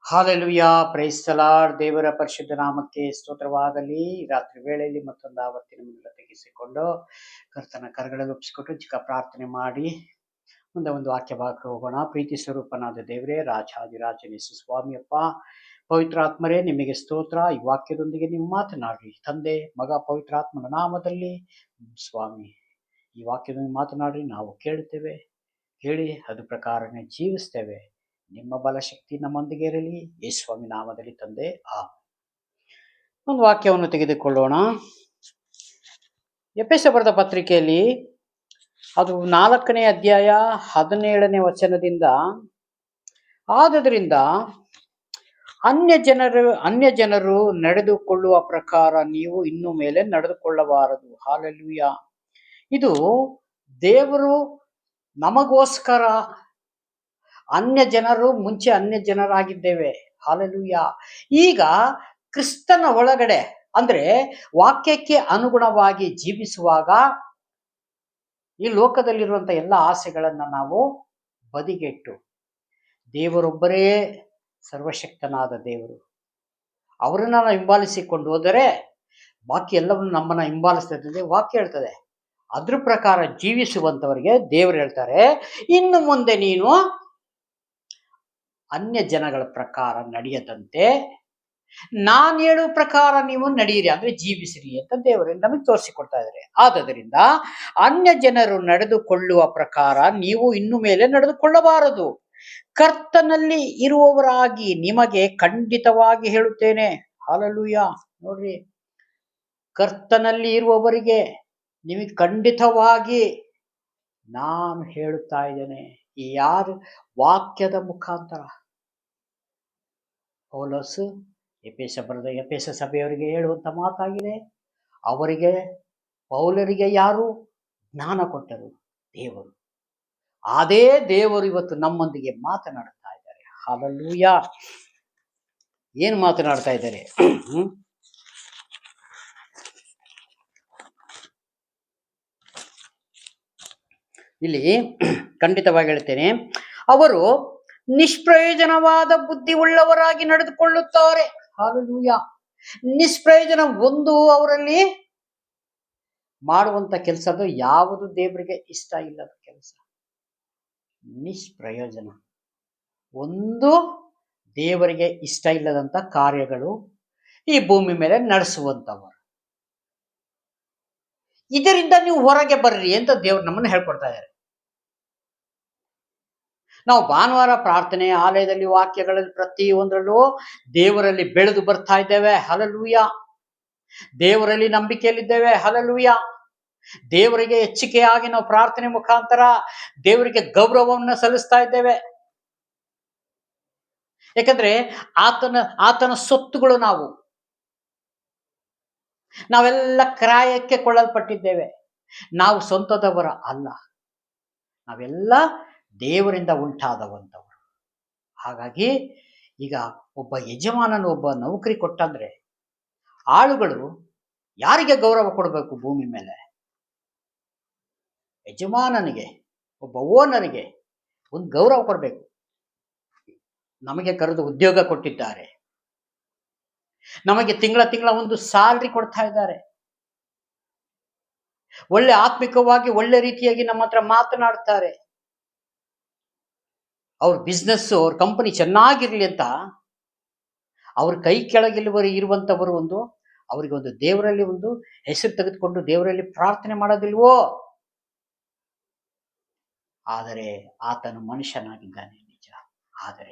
Hallelujah, praise the lord. ದೇವರ ಪರಿಶುದ್ಧ ನಾಮಕ್ಕೆ ಸ್ತೋತ್ರವಾಗಲಿ. ರಾತ್ರಿ ವೇಳೆಯಲ್ಲಿ ಮತ್ತೊಂದು ಆವತ್ತಿನ ಮುಂದೆ ತೆಗೆಸಿಕೊಂಡು ಕರ್ತನ ಕರಗಳಲ್ಲಿ ಒಪ್ಪಿಸಿಕೊಟ್ಟು ಚಿಕ್ಕ ಪ್ರಾರ್ಥನೆ ಮಾಡಿ ಮುಂದೆ ಒಂದು ವಾಕ್ಯ ಭಾಗಕ್ಕೆ ಹೋಗೋಣ. ಪ್ರೀತಿ ಸ್ವರೂಪನಾದ ದೇವರೇ, ರಾಜಾದಿರಾಜನೇ ಸ್ವಾಮಿಯಪ್ಪ, ಪವಿತ್ರಾತ್ಮರೇ, ನಿಮಗೆ ಸ್ತೋತ್ರ. ಈ ವಾಕ್ಯದೊಂದಿಗೆ ನೀವು ಮಾತನಾಡಿ ತಂದೆ, ಮಗ, ಪವಿತ್ರಾತ್ಮನ ನಾಮದಲ್ಲಿ ಸ್ವಾಮಿ, ಈ ವಾಕ್ಯದೊಂದಿಗೆ ಮಾತನಾಡಿ ನಾವು ಕೇಳುತ್ತೇವೆ, ಕೇಳಿ ಅದು ಪ್ರಕಾರನೇ ಜೀವಿಸ್ತೇವೆ. ನಿಮ್ಮ ಬಲಶಕ್ತಿ ನಮ್ಮೊಂದಿಗೆ ಇರಲಿ, ಯೇಸುವಿನ ನಾಮದಲ್ಲಿ ತಂದೆ. ಒಂದು ವಾಕ್ಯವನ್ನು ತೆಗೆದುಕೊಳ್ಳೋಣ. ಎಫೆಸ ಬರೆದ ಪತ್ರಿಕೆಯಲ್ಲಿ ಅದು 4ನೇ ಅಧ್ಯಾಯ 17ನೇ ವಚನದಿಂದ, ಆದುದರಿಂದ ಅನ್ಯ ಜನರು ನಡೆದುಕೊಳ್ಳುವ ಪ್ರಕಾರ ನೀವು ಇನ್ನು ಮೇಲೆ ನಡೆದುಕೊಳ್ಳಬಾರದು. ಹಾಲೆಲೂಯಾ. ಇದು ದೇವರು ನಮಗೋಸ್ಕರ, ಅನ್ಯ ಜನರು ಮುಂಚೆ ಅನ್ಯ ಜನರಾಗಿದ್ದೇವೆ. ಹಾಲೆಲೂಯಾ. ಈಗ ಕ್ರಿಸ್ತನ ಒಳಗಡೆ ಅಂದ್ರೆ ವಾಕ್ಯಕ್ಕೆ ಅನುಗುಣವಾಗಿ ಜೀವಿಸುವಾಗ ಈ ಲೋಕದಲ್ಲಿರುವಂತ ಎಲ್ಲ ಆಸೆಗಳನ್ನ ನಾವು ಬದಿಗೆಟ್ಟು ದೇವರೊಬ್ಬರೇ ಸರ್ವಶಕ್ತನಾದ ದೇವರು, ಅವರನ್ನ ನಾವು ಹಿಂಬಾಲಿಸಿಕೊಂಡು ಹೋದರೆ ಬಾಕಿ ಎಲ್ಲವನ್ನು ನಮ್ಮನ್ನ ಹಿಂಬಾಲಿಸ್ತದೆ ವಾಕ್ಯ ಹೇಳ್ತದೆ. ಅದ್ರ ಪ್ರಕಾರ ಜೀವಿಸುವಂತವರಿಗೆ ದೇವರು ಹೇಳ್ತಾರೆ, ಇನ್ನು ಮುಂದೆ ನೀನು ಅನ್ಯ ಜನಗಳ ಪ್ರಕಾರ ನಡೆಯದಂತೆ ನಾನು ಹೇಳುವ ಪ್ರಕಾರ ನೀವು ನಡೆಯಿರಿ, ಅಂದ್ರೆ ಜೀವಿಸಿರಿ ಅಂತ ದೇವರು ನಮಗೆ ತೋರಿಸಿಕೊಡ್ತಾ ಇದ್ದಾರೆ. ಆದ್ದರಿಂದ ಅನ್ಯ ಜನರು ನಡೆದುಕೊಳ್ಳುವ ಪ್ರಕಾರ ನೀವು ಇನ್ನು ಮೇಲೆ ನಡೆದುಕೊಳ್ಳಬಾರದು. ಕರ್ತನಲ್ಲಿ ಇರುವವರಾಗಿ ನಿಮಗೆ ಖಂಡಿತವಾಗಿ ಹೇಳುತ್ತೇನೆ. ಹಾಲೆಲೂಯಾ. ನೋಡ್ರಿ, ಕರ್ತನಲ್ಲಿ ಇರುವವರಿಗೆ ನಿಮಗೆ ಖಂಡಿತವಾಗಿ ನಾನು ಹೇಳುತ್ತಾ ಇದ್ದೇನೆ. ಈ ಯಾರು ವಾಕ್ಯದ ಮುಖಾಂತರ ಪೌಲೋಸ್ ಎಫೆಸ ಸಭೆಯವರಿಗೆ ಹೇಳುವಂತ ಮಾತಾಗಿದೆ. ಅವರಿಗೆ, ಪೌಲರಿಗೆ ಯಾರು ಜ್ಞಾನ ಕೊಟ್ಟರು? ದೇವರು. ಅದೇ ದೇವರು ಇವತ್ತು ನಮ್ಮೊಂದಿಗೆ ಮಾತನಾಡ್ತಾ ಇದ್ದಾರೆ. ಹಾಲೆಲೂಯಾ. ಏನು ಮಾತನಾಡ್ತಾ ಇದ್ದಾರೆ? ಇಲ್ಲಿ ಖಂಡಿತವಾಗಿ ಹೇಳ್ತೇನೆ, ಅವರು ನಿಷ್ಪ್ರಯೋಜನವಾದ ಬುದ್ಧಿ ಉಳ್ಳವರಾಗಿ ನಡೆದುಕೊಳ್ಳುತ್ತಾರೆ. ಹಾಲೆಲೂಯಾ. ನಿಷ್ಪ್ರಯೋಜನ ಒಂದು ಅವರಲ್ಲಿ ಮಾಡುವಂತ ಕೆಲಸದ ಯಾವುದು ದೇವರಿಗೆ ಇಷ್ಟ ಇಲ್ಲದ ಕೆಲಸ. ನಿಷ್ಪ್ರಯೋಜನ ಒಂದು ದೇವರಿಗೆ ಇಷ್ಟ ಇಲ್ಲದಂತ ಕಾರ್ಯಗಳು ಈ ಭೂಮಿ ಮೇಲೆ ನಡೆಸುವಂತವರು. ಇದರಿಂದ ನೀವು ಹೊರಗೆ ಬರ್ರಿ ಅಂತ ದೇವರು ನಮ್ಮನ್ನು ಹೇಳ್ಕೊಡ್ತಾ ಇದ್ದಾರೆ. ನಾವು ಭಾನುವಾರ ಪ್ರಾರ್ಥನೆ, ಆಲಯದಲ್ಲಿ, ವಾಕ್ಯಗಳಲ್ಲಿ ಪ್ರತಿಯೊಂದರಲ್ಲೂ ದೇವರಲ್ಲಿ ಬೆಳೆದು ಬರ್ತಾ ಇದ್ದೇವೆ. ಹಲ್ಲೆಲೂಯಾ. ದೇವರಲ್ಲಿ ನಂಬಿಕೆಯಲ್ಲಿದ್ದೇವೆ. ಹಲ್ಲೆಲೂಯಾ. ದೇವರಿಗೆ ಹೆಚ್ಚಿಕೆಯಾಗಿ ನಾವು ಪ್ರಾರ್ಥನೆ ಮುಖಾಂತರ ದೇವರಿಗೆ ಗೌರವವನ್ನು ಸಲ್ಲಿಸ್ತಾ ಇದ್ದೇವೆ. ಯಾಕಂದ್ರೆ ಆತನ ಸೊತ್ತುಗಳು ನಾವೆಲ್ಲ ಕ್ರಾಯಕ್ಕೆ ಕೊಳ್ಳಲ್ಪಟ್ಟಿದ್ದೇವೆ. ನಾವು ಸ್ವಂತದವರ ಅಲ್ಲ, ನಾವೆಲ್ಲ ದೇವರಿಂದ ಉಂಟಾದವಂತವರು. ಹಾಗಾಗಿ ಈಗ ಒಬ್ಬ ಯಜಮಾನನು ಒಬ್ಬ ನೌಕರಿ ಕೊಟ್ಟಂದ್ರೆ ಆಳುಗಳು ಯಾರಿಗೆ ಗೌರವ ಕೊಡಬೇಕು? ಭೂಮಿ ಮೇಲೆ ಯಜಮಾನನಿಗೆ, ಒಬ್ಬ ಓನರಿಗೆ ಒಂದು ಗೌರವ ಕೊಡಬೇಕು. ನಮಗೆ ಕರೆದು ಉದ್ಯೋಗ ಕೊಟ್ಟಿದ್ದಾರೆ, ನಮಗೆ ತಿಂಗಳ ಒಂದು ಸ್ಯಾಲರಿ ಕೊಡ್ತಾ ಇದ್ದಾರೆ, ಒಳ್ಳೆ ಆತ್ಮಿಕವಾಗಿ ಒಳ್ಳೆ ರೀತಿಯಾಗಿ ನಮ್ಮ ಹತ್ರ ಮಾತನಾಡ್ತಾರೆ. ಅವ್ರ ಬಿಸ್ನೆಸ್, ಅವ್ರ ಕಂಪನಿ ಚೆನ್ನಾಗಿರ್ಲಿ ಅಂತ ಅವ್ರ ಕೈ ಇರುವಂತವರು ಅವರಿಗೆ ಒಂದು ದೇವರಲ್ಲಿ ಒಂದು ಹೆಸರು ತೆಗೆದುಕೊಂಡು ದೇವರಲ್ಲಿ ಪ್ರಾರ್ಥನೆ ಮಾಡೋದಿಲ್ವೋ? ಆದರೆ ಆತನು ಮನುಷ್ಯನಾಗಿದ್ದಾನೆ, ನಿಜ. ಆದರೆ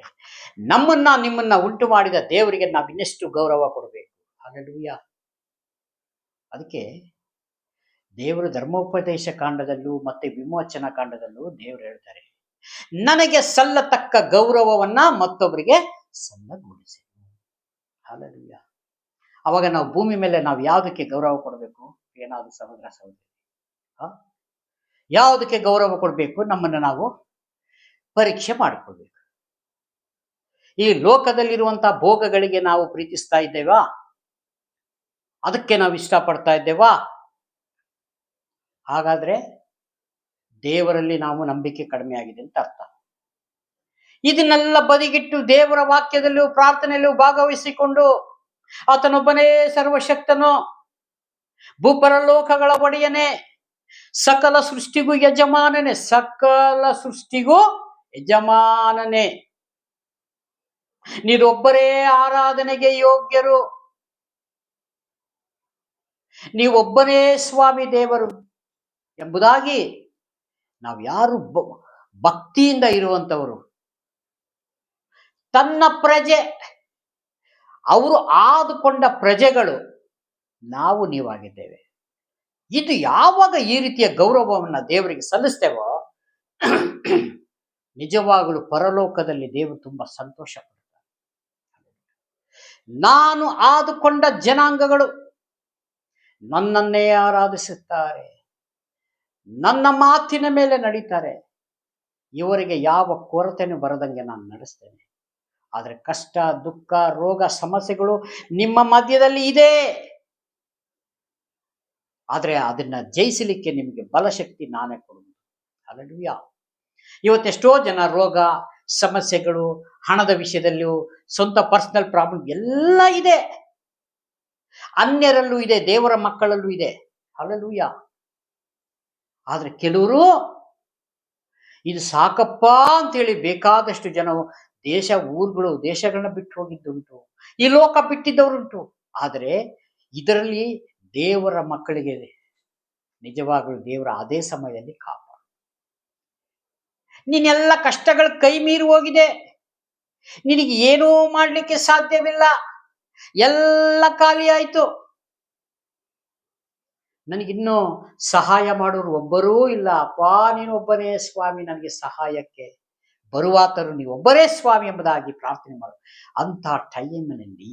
ನಿಮ್ಮನ್ನ ಉಂಟು ಮಾಡಿದ ದೇವರಿಗೆ ನಾವು ಇನ್ನೆಷ್ಟು ಗೌರವ ಕೊಡಬೇಕು. ಹಲ್ಲೆಲೂಯಾ. ಅದಕ್ಕೆ ದೇವರು ಧರ್ಮೋಪದೇಶ ಕಾಂಡದಲ್ಲೂ ಮತ್ತೆ ವಿಮೋಚನಾ ಕಾಂಡದಲ್ಲೂ ದೇವರು ಹೇಳ್ತಾರೆ, ನನಗೆ ಸಲ್ಲತಕ್ಕ ಗೌರವವನ್ನ ಮತ್ತೊಬ್ಬರಿಗೆ ಸಲ್ಲಗೊಡಿಸಿ. ಹಲ್ಲೆಲೂಯಾ. ಅವಾಗ ನಾವು ಭೂಮಿ ಮೇಲೆ ನಾವು ಯಾವುದಕ್ಕೆ ಗೌರವ ಕೊಡಬೇಕು? ಏನಾದ್ರು ಸಹೋದರಿ ಯಾವುದಕ್ಕೆ ಗೌರವ ಕೊಡಬೇಕು? ನಮ್ಮನ್ನು ನಾವು ಪರೀಕ್ಷೆ ಮಾಡಿಕೊಳ್ಬೇಕು. ಈ ಲೋಕದಲ್ಲಿರುವಂತಹ ಭೋಗಗಳಿಗೆ ನಾವು ಪ್ರೀತಿಸ್ತಾ ಇದ್ದೇವಾ? ಅದಕ್ಕೆ ನಾವು ಇಷ್ಟಪಡ್ತಾ ಇದ್ದೇವಾ? ಹಾಗಾದ್ರೆ ದೇವರಲ್ಲಿ ನಾವು ನಂಬಿಕೆ ಕಡಿಮೆ ಆಗಿದೆ ಅಂತ ಅರ್ಥ. ಇದನ್ನೆಲ್ಲ ಬದಿಗಿಟ್ಟು ದೇವರ ವಾಕ್ಯದಲ್ಲೂ ಪ್ರಾರ್ಥನೆಯಲ್ಲೂ ಭಾಗವಹಿಸಿಕೊಂಡು ಆತನೊಬ್ಬನೇ ಸರ್ವಶಕ್ತನು, ಭೂಪರಲೋಕಗಳ ಒಡೆಯನೇ, ಸಕಲ ಸೃಷ್ಟಿಗೂ ಯಜಮಾನನೇ, ಸಕಲ ಸೃಷ್ಟಿಗೂ ಯಜಮಾನನೇ, ನೀವೊಬ್ಬರೇ ಆರಾಧನೆಗೆ ಯೋಗ್ಯರು, ನೀವೊಬ್ಬನೇ ಸ್ವಾಮಿ ದೇವರು ಎಂಬುದಾಗಿ ನಾವು ಯಾರು ಭಕ್ತಿಯಿಂದ ಇರುವಂತವರು, ತನ್ನ ಪ್ರಜೆ, ಅವರು ಆದುಕೊಂಡ ಪ್ರಜೆಗಳು ನಾವು ನೀವಾಗಿದ್ದೇವೆ. ಇದು ಯಾವಾಗ ಈ ರೀತಿಯ ಗೌರವವನ್ನು ದೇವರಿಗೆ ಸಲ್ಲಿಸ್ತೇವೋ ನಿಜವಾಗಲೂ ಪರಲೋಕದಲ್ಲಿ ದೇವರು ತುಂಬಾ ಸಂತೋಷ ಪಡ್ತಾರೆ. ನಾನು ಆದುಕೊಂಡ ಜನಾಂಗಗಳು ನನ್ನನ್ನೇ ಆರಾಧಿಸುತ್ತಾರೆ, ನನ್ನ ಮಾತಿನ ಮೇಲೆ ನಡೀತಾರೆ, ಇವರಿಗೆ ಯಾವ ಕೊರತೆನೂ ಬರದಂಗೆ ನಾನು ನಡೆಸ್ತೇನೆ. ಆದರೆ ಕಷ್ಟ, ದುಃಖ, ರೋಗ, ಸಮಸ್ಯೆಗಳು ನಿಮ್ಮ ಮಧ್ಯದಲ್ಲಿ ಇದೆ, ಆದರೆ ಅದನ್ನ ಜಯಿಸಲಿಕ್ಕೆ ನಿಮಗೆ ಬಲಶಕ್ತಿ ನಾನೇ ಕೊಡುವುದು. ಹಲ್ಲೆಲೂಯಾ. ಇವತ್ತೆಷ್ಟೋ ಜನ ರೋಗ, ಸಮಸ್ಯೆಗಳು, ಹಣದ ವಿಷಯದಲ್ಲೂ, ಸ್ವಂತ ಪರ್ಸನಲ್ ಪ್ರಾಬ್ಲಮ್ ಎಲ್ಲ ಇದೆ, ಅನ್ಯರಲ್ಲೂ ಇದೆ, ದೇವರ ಮಕ್ಕಳಲ್ಲೂ ಇದೆ. ಹಲ್ಲೆಲೂಯಾ. ಆದ್ರೆ ಕೆಲವರು ಇದು ಸಾಕಪ್ಪ ಅಂತೇಳಿ ಬೇಕಾದಷ್ಟು ಜನ ದೇಶ, ಊರುಗಳು, ದೇಶಗಳನ್ನ ಬಿಟ್ಟು ಹೋಗಿದ್ದುಂಟು, ಈ ಲೋಕ ಬಿಟ್ಟಿದ್ದವರುಂಟು. ಆದರೆ ಇದರಲ್ಲಿ ದೇವರ ಮಕ್ಕಳಿಗೆ ನಿಜವಾಗಲೂ ದೇವರ ಅದೇ ಸಮಯದಲ್ಲಿ ಕಾಪಾಡು. ನೀನೆಲ್ಲ ಕಷ್ಟಗಳ ಕೈ ಮೀರಿ ಹೋಗಿದೆ, ನಿನಗೆ ಏನೂ ಮಾಡ್ಲಿಕ್ಕೆ ಸಾಧ್ಯವಿಲ್ಲ, ಎಲ್ಲ ಖಾಲಿ ಆಯ್ತು, ನನಗಿನ್ನೂ ಸಹಾಯ ಮಾಡೋರು ಒಬ್ಬರೂ ಇಲ್ಲ, ಅಪ್ಪ ನೀನು ಒಬ್ಬನೇ ಸ್ವಾಮಿ, ನನಗೆ ಸಹಾಯಕ್ಕೆ ಬರುವಾತರು ನೀವು ಒಬ್ಬರೇ ಸ್ವಾಮಿ ಎಂಬುದಾಗಿ ಪ್ರಾರ್ಥನೆ ಮಾಡು. ಅಂತ ಟೈಮಿನಲ್ಲಿ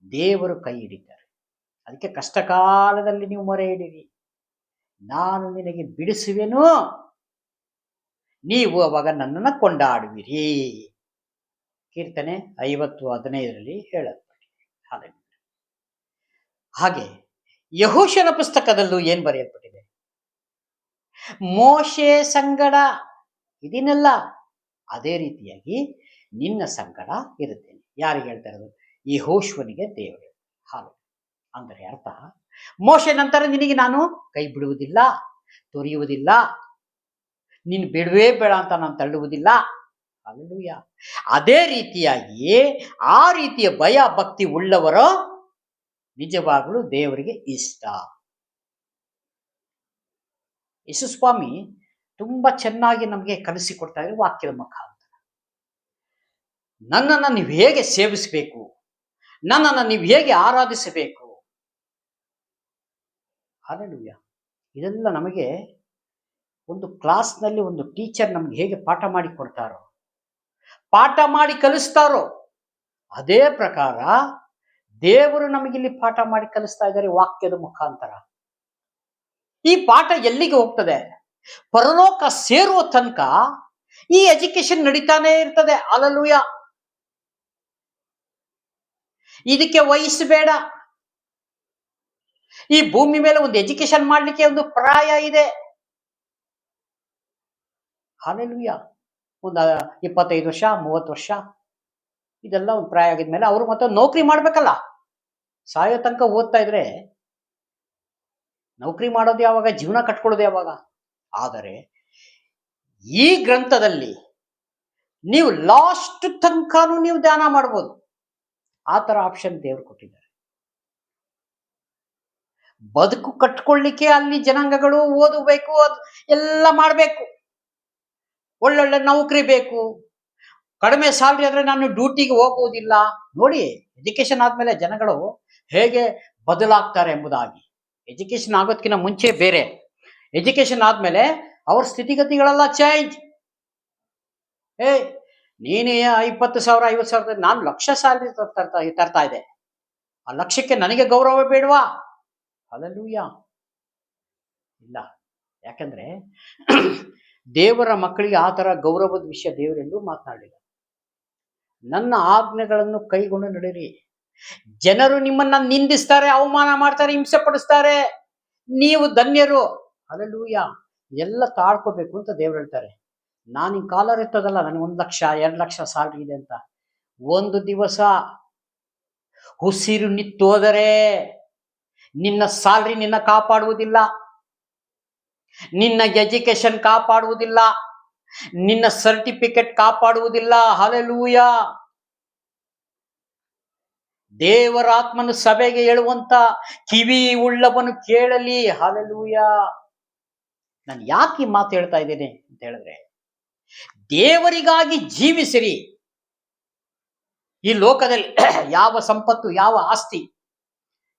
ದೇವರು ಕೈ ಹಿಡಿತಾರೆ. ಅದಕ್ಕೆ ಕಷ್ಟ ಕಾಲದಲ್ಲಿ ನೀವು ಮೊರೆ ಇಡಿರಿ, ನಾನು ನಿನಗೆ ಬಿಡಿಸುವೆನು, ನೀವು ಅವಾಗ ನನ್ನನ್ನು ಕೊಂಡಾಡುವಿರಿ. ಕೀರ್ತನೆ 50:15 ಹೇಳಲ್ಪಟ್ಟಿದೆ. ಹಾಗೆ ಯೆಹೋಶುವನ ಪುಸ್ತಕದಲ್ಲೂ ಏನ್ ಬರೆಯಲ್ಪಟ್ಟಿದೆ? ಮೋಶೆ ಸಂಗಡ ಇದನ್ನೆಲ್ಲ ಅದೇ ರೀತಿಯಾಗಿ ನಿನ್ನ ಸಂಗಡ ಇರುತ್ತೇನೆ. ಯಾರಿಗೆ ಹೇಳ್ತಾ ಇರೋದು? ಯೆಹೋಶುವನಿಗೆ ದೇವರು. ಹಾಲು ಅಂದರೆ ಅರ್ಥ, ಮೋಶೆ ನಂತರ ನಿನಗೆ ನಾನು ಕೈ ಬಿಡುವುದಿಲ್ಲ, ತೊರೆಯುವುದಿಲ್ಲ, ನೀನು ಬಿಡುವೇ ಬೇಡ ಅಂತ ನಾನು ತಳ್ಳುವುದಿಲ್ಲ. ಹಲ್ಲೆಲೂಯಾ. ಅದೇ ರೀತಿಯಾಗಿ ಆ ರೀತಿಯ ಭಯ ಭಕ್ತಿ ಉಳ್ಳವರು ನಿಜವಾಗಲೂ ದೇವರಿಗೆ ಇಷ್ಟ. ಯೇಸು ಸ್ವಾಮಿ ತುಂಬಾ ಚೆನ್ನಾಗಿ ನಮಗೆ ಕಲಿಸಿಕೊಡ್ತಾ ಇದ್ದಾರೆ ವಾಕ್ಯದ ಮುಖಾಂತರ. ನನ್ನನ್ನು ನೀವು ಹೇಗೆ ಸೇವಿಸಬೇಕು, ನನ್ನನ್ನು ನೀವು ಹೇಗೆ ಆರಾಧಿಸಬೇಕು. ಹಲ್ಲೆಲೂಯಾ. ಇದೆಲ್ಲ ನಮಗೆ ಒಂದು ಕ್ಲಾಸ್ನಲ್ಲಿ ಒಂದು ಟೀಚರ್ ನಮ್ಗೆ ಹೇಗೆ ಪಾಠ ಮಾಡಿ ಕೊಡ್ತಾರೋ, ಪಾಠ ಮಾಡಿ ಕಲಿಸ್ತಾರೋ, ಅದೇ ಪ್ರಕಾರ ದೇವರು ನಮಗಿಲ್ಲಿ ಪಾಠ ಮಾಡಿ ಕಲಿಸ್ತಾ ಇದ್ದಾರೆ ವಾಕ್ಯದ ಮುಖಾಂತರ. ಈ ಪಾಠ ಎಲ್ಲಿಗೆ ಹೋಗ್ತದೆ? ಪರಲೋಕ ಸೇರುವ ತನಕ ಈ ಎಜುಕೇಶನ್ ನಡೀತಾನೆ ಇರ್ತದೆ. ಹಲ್ಲೆಲೂಯಾ. ಇದಕ್ಕೆ ವಯಸ್ಸು ಬೇಡ. ಈ ಭೂಮಿ ಮೇಲೆ ಒಂದು ಎಜುಕೇಶನ್ ಮಾಡ್ಲಿಕ್ಕೆ ಒಂದು ಪ್ರಾಯ ಇದೆ. ಹಲ್ಲೆಲೂಯಾ. ಒಂದು 25 ವರ್ಷ, 30 ವರ್ಷ, ಇದೆಲ್ಲ ಒಂದು ಪ್ರಾಯ ಆಗಿದ್ಮೇಲೆ ಅವರು ಮತ್ತೆ ನೌಕರಿ ಮಾಡ್ಬೇಕಲ್ಲ. ಸಾಯೋ ತನಕ ಓದ್ತಾ ಇದ್ರೆ ನೌಕರಿ ಮಾಡೋದು ಯಾವಾಗ? ಜೀವನ ಕಟ್ಕೊಳ್ಳೋದು ಯಾವಾಗ? ಆದರೆ ಈ ಗ್ರಂಥದಲ್ಲಿ ನೀವು ಲಾಸ್ಟ್ ತನಕನೂ ನೀವು ಧ್ಯಾನ ಮಾಡ್ಬೋದು. ಆ ತರ ಆಪ್ಷನ್ ದೇವರು ಕೊಟ್ಟಿದ್ದಾರೆ. ಬದುಕು ಕಟ್ಕೊಳ್ಳಿಕ್ಕೆ ಅಲ್ಲಿ ಜನಾಂಗಗಳು ಓದಬೇಕು, ಎಲ್ಲ ಮಾಡಬೇಕು, ಒಳ್ಳೊಳ್ಳೆ ನೌಕರಿ ಬೇಕು, ಕಡಿಮೆ ಸ್ಯಾಲರಿ ಆದ್ರೆ ನಾನು ಡ್ಯೂಟಿಗೆ ಹೋಗುವುದಿಲ್ಲ. ನೋಡಿ, ಎಜುಕೇಶನ್ ಆದ್ಮೇಲೆ ಜನಗಳು ಹೇಗೆ ಬದಲಾಗ್ತಾರೆ ಎಂಬುದಾಗಿ. ಎಜುಕೇಶನ್ ಆಗೋದಕ್ಕಿಂತ ಮುಂಚೆ ಬೇರೆ, ಎಜುಕೇಶನ್ ಆದ್ಮೇಲೆ ಅವ್ರ ಸ್ಥಿತಿಗತಿಗಳೆಲ್ಲ ಚೇಂಜ್. ನೀನೇ 20,000 50,000, ನಾನು ಲಕ್ಷ ಸ್ಯಾಲರಿ ತರ್ತಾ ಇದೆ, ಆ ಲಕ್ಷಕ್ಕೆ ನನಗೆ ಗೌರವ ಬೇಡವಾ? ಹಲ್ಲೆಲೂಯಾ. ಇಲ್ಲ. ಯಾಕಂದ್ರೆ ದೇವರ ಮಕ್ಕಳಿಗೆ ಆ ತರ ಗೌರವದ ವಿಷಯ ದೇವರೆಲ್ಲೂ ಮಾತನಾಡಲಿಲ್ಲ. ನನ್ನ ಆಜ್ಞೆಗಳನ್ನು ಕೈಗೊಂಡು ನಡೆಯಿರಿ. ಜನರು ನಿಮ್ಮನ್ನ ನಿಂದಿಸ್ತಾರೆ, ಅವಮಾನ ಮಾಡ್ತಾರೆ, ಹಿಂಸೆ ಪಡಿಸ್ತಾರೆ, ನೀವು ಧನ್ಯರು. ಹಲ್ಲೆಲೂಯಾ. ಎಲ್ಲ ತಾಳ್ಕೋಬೇಕು ಅಂತ ದೇವರು ಹೇಳ್ತಾರೆ. ನಾನು ಈ ಕಾಲರ್ ಎತ್ತೋದಲ್ಲ, ನನಗೆ 1 ಲಕ್ಷ 2 ಲಕ್ಷ ಸ್ಯಾಲ್ರಿ ಇದೆ ಅಂತ. ಒಂದು ದಿವಸ ಉಸಿರು ನಿತ್ತೋದರೆ ನಿನ್ನ ಸ್ಯಾಲ್ರಿ ನಿನ್ನ ಕಾಪಾಡುವುದಿಲ್ಲ, ನಿನ್ನ ಎಜುಕೇಶನ್ ಕಾಪಾಡುವುದಿಲ್ಲ, ನಿನ್ನ ಸರ್ಟಿಫಿಕೇಟ್ ಕಾಪಾಡುವುದಿಲ್ಲ. ಹಲ್ಲೆಲೂಯಾ. ದೇವರಾತ್ಮನು ಸಭೆಗೆ ಹೇಳುವಂತ ಕಿವಿ ಉಳ್ಳವನು ಕೇಳಲಿ. ಹಲ್ಲೆಲೂಯಾ. ನಾನು ಯಾಕೆ ಈ ಮಾತು ಹೇಳ್ತಾ ಇದ್ದೇನೆ ಅಂತ ಹೇಳಿದ್ರೆ, ದೇವರಿಗಾಗಿ ಜೀವಿಸಿರಿ. ಈ ಲೋಕದಲ್ಲಿ ಯಾವ ಸಂಪತ್ತು, ಯಾವ ಆಸ್ತಿ,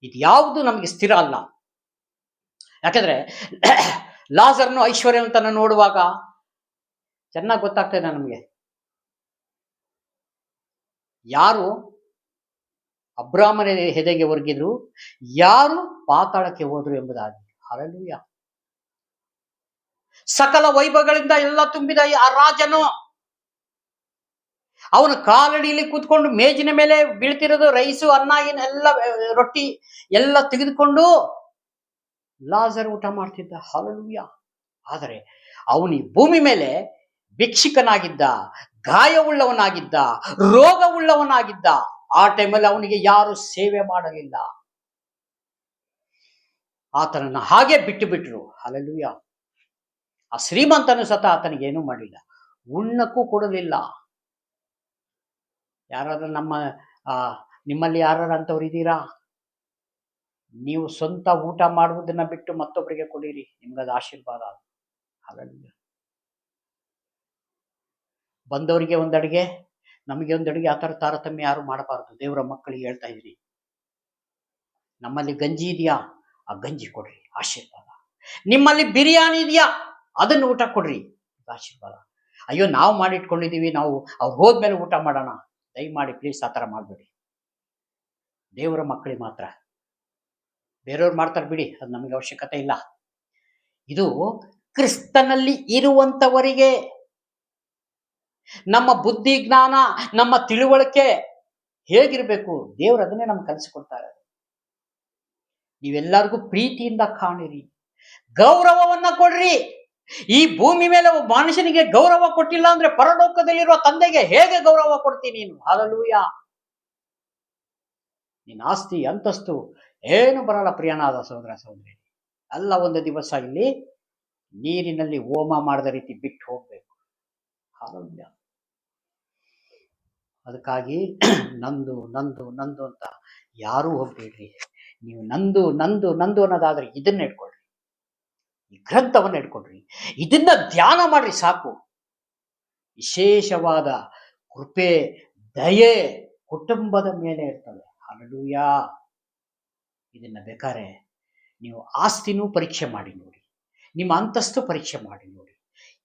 ಇದು ಯಾವುದು ನಮಗೆ ಸ್ಥಿರ ಅಲ್ಲ. ಯಾಕಂದ್ರೆ ಲಾಜರ್ನು ಐಶ್ವರ್ಯವಂತನ ನೋಡುವಾಗ ಚೆನ್ನಾಗಿ ಗೊತ್ತಾಗ್ತದೆ ನಮಗೆ ಯಾರು ಅಬ್ರಾಮನ ಹೆದೆಗೆ ಒರಗಿದ್ರು, ಯಾರು ಪಾತಾಳಕ್ಕೆ ಹೋದ್ರು ಎಂಬುದಾಗಿ. ಹಲ್ಲೆಲೂಯಾ. ಸಕಲ ವೈಭವಗಳಿಂದ ಎಲ್ಲ ತುಂಬಿದ ಆ ರಾಜನು ಅವನು ಕಾಲಡಿಯಲ್ಲಿ ಕೂತ್ಕೊಂಡು ಮೇಜಿನ ಮೇಲೆ ಬೀಳ್ತಿರೋದು ರೈಸು, ಅನ್ನ, ಎಲ್ಲ ರೊಟ್ಟಿ ಎಲ್ಲ ತೆಗೆದುಕೊಂಡು ಲಾಜರ್ ಊಟ ಮಾಡ್ತಿದ್ದ. ಹಲ್ಲೆಲೂಯಾ. ಆದರೆ ಅವನು ಈ ಭೂಮಿ ಮೇಲೆ ಭಿಕ್ಷುಕನಾಗಿದ್ದ, ಗಾಯವುಳ್ಳವನಾಗಿದ್ದ, ರೋಗವುಳ್ಳವನಾಗಿದ್ದ. ಆ ಟೈಮಲ್ಲಿ ಅವನಿಗೆ ಯಾರು ಸೇವೆ ಮಾಡಲಿಲ್ಲ, ಆತನನ್ನು ಹಾಗೆ ಬಿಟ್ಟು ಬಿಟ್ರು. ಹಲ್ಲೆಲೂಯಾ. ಆ ಶ್ರೀಮಂತನು ಸತ ಆತನಿಗೆ ಏನೂ ಮಾಡಲಿಲ್ಲ, ಉಣ್ಣಕ್ಕೂ ಕೊಡಲಿಲ್ಲ. ಯಾರಾದ್ರೂ ನಿಮ್ಮಲ್ಲಿ ಯಾರು ಅಂತವ್ರು ಇದ್ದೀರಾ? ನೀವು ಸ್ವಂತ ಊಟ ಮಾಡುವುದನ್ನ ಬಿಟ್ಟು ಮತ್ತೊಬ್ಬರಿಗೆ ಕೊಡಿರಿ, ನಿಮ್ಗದು ಆಶೀರ್ವಾದ. ಹಲ್ಲೆಲೂಯಾ. ಬಂದವರಿಗೆ ಒಂದು ಅಡುಗೆ, ನಮಗೆ ಒಂದು ಅಡುಗೆ, ಆ ಥರ ತಾರತಮ್ಯ ಯಾರು ಮಾಡಬಾರ್ದು. ದೇವರ ಮಕ್ಕಳಿಗೆ ಹೇಳ್ತಾ ಇದ್ದೀನಿ, ನಮ್ಮಲ್ಲಿ ಗಂಜಿ ಇದೆಯಾ, ಆ ಗಂಜಿ ಕೊಡ್ರಿ, ಆಶೀರ್ವಾದ. ನಿಮ್ಮಲ್ಲಿ ಬಿರಿಯಾನಿ ಇದೆಯಾ, ಅದನ್ನು ಊಟ ಕೊಡ್ರಿ, ಆಶೀರ್ವಾದ. ಅಯ್ಯೋ ನಾವು ಮಾಡಿಟ್ಕೊಂಡಿದ್ದೀವಿ, ನಾವು ಅವ್ರು ಹೋದ್ಮೇಲೆ ಊಟ ಮಾಡೋಣ, ದಯಮಾಡಿ ಪ್ಲೀಸ್ ಆ ಥರ ಮಾಡಬೇಡಿ. ದೇವರ ಮಕ್ಕಳಿಗೆ ಮಾತ್ರ. ಬೇರೆಯವ್ರು ಮಾಡ್ತಾರೆ ಬಿಡಿ, ಅದು ನಮಗೆ ಅವಶ್ಯಕತೆ ಇಲ್ಲ. ಇದು ಕ್ರಿಸ್ತನಲ್ಲಿ ಇರುವಂತವರಿಗೆ. ನಮ್ಮ ಬುದ್ಧಿ ಜ್ಞಾನ, ನಮ್ಮ ತಿಳುವಳಿಕೆ ಹೇಗಿರ್ಬೇಕು, ದೇವರು ಅದನ್ನೇ ನಮ್ಗೆ ಕಲಿಸಿಕೊಡ್ತಾರೆ. ನೀವೆಲ್ಲರಿಗೂ ಪ್ರೀತಿಯಿಂದ ಕಾಣಿರಿ, ಗೌರವವನ್ನ ಕೊಡ್ರಿ. ಈ ಭೂಮಿ ಮೇಲೆ ಒಬ್ಬ ಮನುಷ್ಯನಿಗೆ ಗೌರವ ಕೊಟ್ಟಿಲ್ಲ ಅಂದ್ರೆ ಪರಲೋಕದಲ್ಲಿರುವ ತಂದೆಗೆ ಹೇಗೆ ಗೌರವ ಕೊಡ್ತೀನಿ ನೀನು? ಹಲ್ಲೆಲೂಯಾ. ನಿನ್ನ ಆಸ್ತಿ ಅಂತಸ್ತು ಏನು ಬರಲ್ಲ ಪ್ರಿಯನಾದ ಸಹೋದರ ಸಹೋದರಿ. ಎಲ್ಲ ಒಂದು ದಿವಸ ಇಲ್ಲಿ ನೀರಿನಲ್ಲಿ ಹೋಮ ಮಾಡಿದ ರೀತಿ ಬಿಟ್ಟು ಹೋಗ್ಬೇಕು. ಹಲ್ಲೆಲೂಯಾ. ಅದಕ್ಕಾಗಿ ನಂದು ನಂದು ನಂದು ಅಂತ ಯಾರೂ ಹೋಗ್ಬೇಡ್ರಿ. ನೀವು ನಂದು ನಂದು ನಂದು ಅನ್ನೋದಾದ್ರೆ ಇದನ್ನ ಇಟ್ಕೊಳ್ರಿ, ಈ ಗ್ರಂಥವನ್ನು ಇಟ್ಕೊಳ್ರಿ, ಇದನ್ನ ಧ್ಯಾನ ಮಾಡ್ರಿ, ಸಾಕು. ವಿಶೇಷವಾದ ಕೃಪೆ, ದಯೆ ಕುಟುಂಬದ ಮೇಲೆ ಇರ್ತವೆ. ಹಲ್ಲೆಲೂಯಾ. ಇದನ್ನ ಬೇಕಾದ್ರೆ ನೀವು ಆಸ್ತಿನೂ ಪರೀಕ್ಷೆ ಮಾಡಿ ನೋಡಿ, ನಿಮ್ಮ ಅಂತಸ್ತು ಪರೀಕ್ಷೆ ಮಾಡಿ ನೋಡಿ,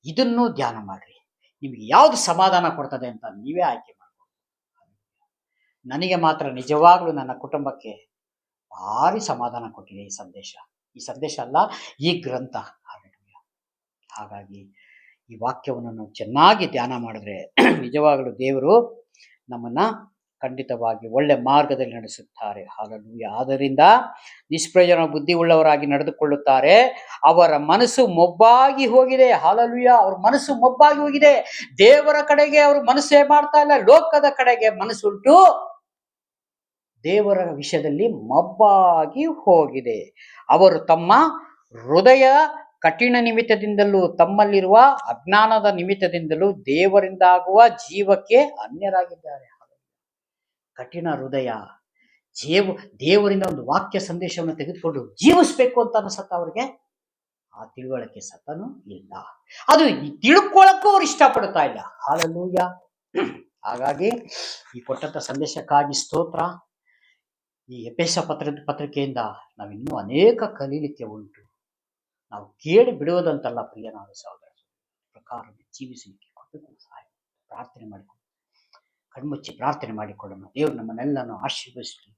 ಇದನ್ನು ಧ್ಯಾನ ಮಾಡ್ರಿ. ನಿಮಗೆ ಯಾವ್ದು ಸಮಾಧಾನ ಕೊಡ್ತದೆ ಅಂತ ನೀವೇ ಆಯ್ಕೆ ಮಾಡಿ. ನನಗೆ ಮಾತ್ರ ನಿಜವಾಗ್ಲೂ ನನ್ನ ಕುಟುಂಬಕ್ಕೆ ಭಾರಿ ಸಮಾಧಾನ ಕೊಟ್ಟಿದೆ ಈ ಸಂದೇಶ. ಈ ಸಂದೇಶ ಅಲ್ಲ, ಈ ಗ್ರಂಥ. ಹಾಗಾಗಿ ಈ ವಾಕ್ಯವನ್ನು ನಾವು ಚೆನ್ನಾಗಿ ಧ್ಯಾನ ಮಾಡಿದ್ರೆ ನಿಜವಾಗ್ಲೂ ದೇವರು ನಮ್ಮನ್ನ ಖಂಡಿತವಾಗಿ ಒಳ್ಳೆ ಮಾರ್ಗದಲ್ಲಿ ನಡೆಸುತ್ತಾರೆ. ಹಲ್ಲೆಲೂಯಾ. ಆದ್ದರಿಂದ ನಿಷ್ಪ್ರಯೋಜನ ಬುದ್ಧಿ ಉಳ್ಳವರಾಗಿ ನಡೆದುಕೊಳ್ಳುತ್ತಾರೆ, ಅವರ ಮನಸ್ಸು ಮೊಬ್ಬಾಗಿ ಹೋಗಿದೆ. ಹಲ್ಲೆಲೂಯಾ. ಅವ್ರ ಮನಸ್ಸು ಮೊಬ್ಬಾಗಿ ಹೋಗಿದೆ. ದೇವರ ಕಡೆಗೆ ಅವರು ಮನಸ್ಸೇ ಮಾಡ್ತಾ ಇಲ್ಲ, ಲೋಕದ ಕಡೆಗೆ ಮನಸ್ಸುಂಟು, ದೇವರ ವಿಷಯದಲ್ಲಿ ಮೊಬ್ಬಾಗಿ ಹೋಗಿದೆ. ಅವರು ತಮ್ಮ ಹೃದಯ ಕಠಿಣ ನಿಮಿತ್ತದಿಂದಲೂ ತಮ್ಮಲ್ಲಿರುವ ಅಜ್ಞಾನದ ನಿಮಿತ್ತದಿಂದಲೂ ದೇವರಿಂದಾಗುವ ಜೀವಕ್ಕೆ ಅನ್ಯರಾಗಿದ್ದಾರೆ. ಕಠಿಣ ಹೃದಯ, ದೇವರಿಂದ ಒಂದು ವಾಕ್ಯ ಸಂದೇಶವನ್ನು ತೆಗೆದುಕೊಂಡು ಜೀವಿಸ್ಬೇಕು ಅಂತ ಅನ್ಸತ್ತ ಅವ್ರಿಗೆ, ಆ ತಿಳುವಳಿಕೆ ಸತನೂ ಇಲ್ಲ. ಅದು ತಿಳ್ಕೊಳ್ಳಕ್ಕೂ ಅವ್ರು ಇಷ್ಟಪಡ್ತಾ ಇಲ್ಲ. ಹಲ್ಲೆಲೂಯಾ. ಹಾಗಾಗಿ ಈ ಕೊಟ್ಟಂತ ಸಂದೇಶಕ್ಕಾಗಿ ಸ್ತೋತ್ರ. ಈ ಎಫೆಸ ಪತ್ರಿಕೆಯಿಂದ ನಾವಿನ್ನೂ ಅನೇಕ ಕಲೀಲಿಕ್ಕೆ ಉಂಟು. ನಾವು ಕೇಳಿ ಬಿಡುವುದಂತಲ್ಲ ಪ್ರಿಯನಾದ ಸಹೋದರ, ಪ್ರಕಾರ ಜೀವಿಸಲಿಕ್ಕೆ ಸಹಾಯ. ಪ್ರಾರ್ಥನೆ ಮಾಡಿಕೊಂಡು ಕಣ್ಮುಚ್ಚಿ ಪ್ರಾರ್ಥನೆ ಮಾಡಿಕೊಳ್ಳೋಣ. ದೇವರು ನಮ್ಮನ್ನೆಲ್ಲನೂ ಆಶೀರ್ವದಿಸಲಿ.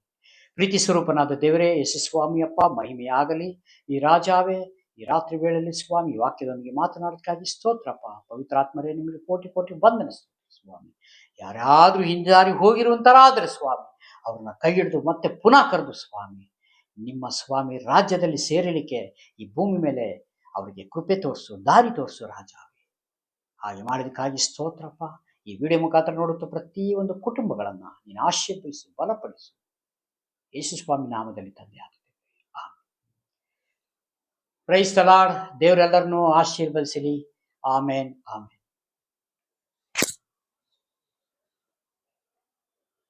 ಪ್ರೀತಿ ಸ್ವರೂಪನಾದ ದೇವರೇ, ಯೇಸು ಸ್ವಾಮಿಯಪ್ಪ, ಮಹಿಮೆಯಾಗಲಿ. ಈ ರಾಜಾವೇ, ಈ ರಾತ್ರಿ ವೇಳೆಯಲ್ಲಿ ಸ್ವಾಮಿ ವಾಕ್ಯದೊಂದಿಗೆ ಮಾತನಾಡೋದಕ್ಕಾಗಿ ಸ್ತೋತ್ರಪ್ಪ. ಪವಿತ್ರಾತ್ಮರೇ, ನಿಮಗೆ ಕೋಟಿ ಕೋಟಿ ವಂದನೆ ಸ್ವಾಮಿ. ಯಾರಾದ್ರೂ ಹಿಂಜಾರಿ ಹೋಗಿರುವಂತರಾದ್ರೆ ಸ್ವಾಮಿ, ಅವ್ರನ್ನ ಕೈ ಹಿಡಿದು ಮತ್ತೆ ಪುನಃ ಕರೆದು ಸ್ವಾಮಿ, ನಿಮ್ಮ ಸ್ವಾಮಿ ರಾಜ್ಯದಲ್ಲಿ ಸೇರಲಿಕ್ಕೆ ಈ ಭೂಮಿ ಮೇಲೆ ಅವರಿಗೆ ಕೃಪೆ ತೋರಿಸು, ದಾರಿ ತೋರಿಸು ರಾಜ. ಹಾಗೆ ಮಾಡಿದಕ್ಕಾಗಿ ಸ್ತೋತ್ರಪ್ಪ. ಈ ವಿಡಿಯೋ ಮುಖಾಂತರ ನೋಡುತ್ತಾ ಪ್ರತಿಯೊಂದು ಕುಟುಂಬಗಳನ್ನ ನೀನು ಆಶೀರ್ವದಿಸು, ಬಲಪಡಿಸು. ಯೇಸು ಸ್ವಾಮಿ ನಾಮದಲ್ಲಿ ತಂದೆ ಆಗಿದೆ. Praise the lord. ದೇವರೆಲ್ಲರನ್ನೂ ಆಶೀರ್ವದಿಸಲಿ. ಆಮೇನ್, ಆಮೇನ್.